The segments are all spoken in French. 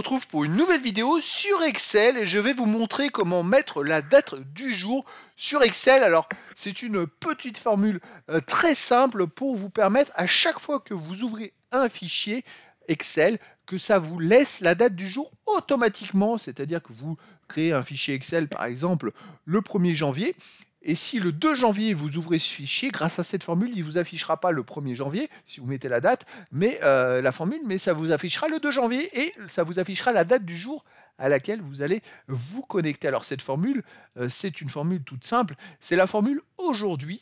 retrouve pour une nouvelle vidéo sur Excel et je vais vous montrer comment mettre la date du jour sur Excel. Alors, c'est une petite formule très simple pour vous permettre à chaque fois que vous ouvrez un fichier Excel, que ça vous laisse la date du jour automatiquement, c'est-à-dire que vous créez un fichier Excel par exemple le 1er janvier. Et si le 2 janvier, vous ouvrez ce fichier, grâce à cette formule, il ne vous affichera pas le 1er janvier, si vous mettez la date, mais la formule, mais ça vous affichera le 2 janvier et ça vous affichera la date du jour à laquelle vous allez vous connecter. Alors cette formule, c'est une formule toute simple, c'est la formule aujourd'hui.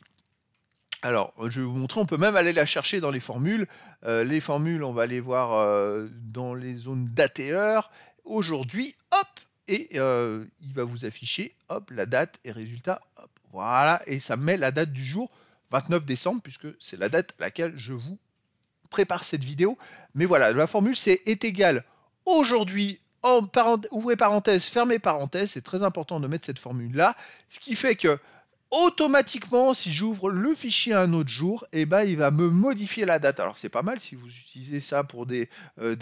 Alors, je vais vous montrer, on peut même aller la chercher dans les formules. Les formules, on va les voir dans les zones date et heure. Aujourd'hui, hop, et il va vous afficher, hop, la date et résultat, hop. Voilà, et ça met la date du jour, 29 décembre, puisque c'est la date à laquelle je vous prépare cette vidéo. Mais voilà, la formule, c'est est égal aujourd'hui, ouvrez parenthèse, fermez parenthèse. C'est très important de mettre cette formule-là. Ce qui fait que, automatiquement, si j'ouvre le fichier un autre jour, eh ben, il va me modifier la date. Alors c'est pas mal si vous utilisez ça pour des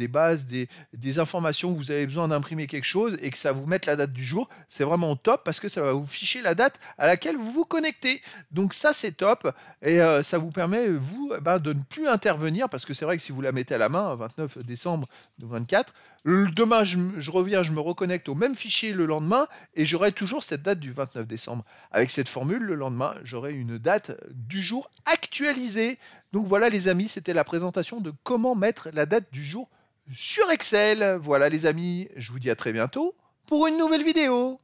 bases, des informations où vous avez besoin d'imprimer quelque chose et que ça vous mette la date du jour. C'est vraiment top parce que ça va vous ficher la date à laquelle vous vous connectez. Donc ça c'est top et ça vous permet vous de ne plus intervenir parce que c'est vrai que si vous la mettez à la main, 29 décembre 2024, demain je reviens, je me reconnecte au même fichier le lendemain et j'aurai toujours cette date du 29 décembre. Avec cette formule, le lendemain, j'aurai une date du jour actualisée. Donc voilà les amis, c'était la présentation de comment mettre la date du jour sur Excel. Voilà les amis, je vous dis à très bientôt pour une nouvelle vidéo.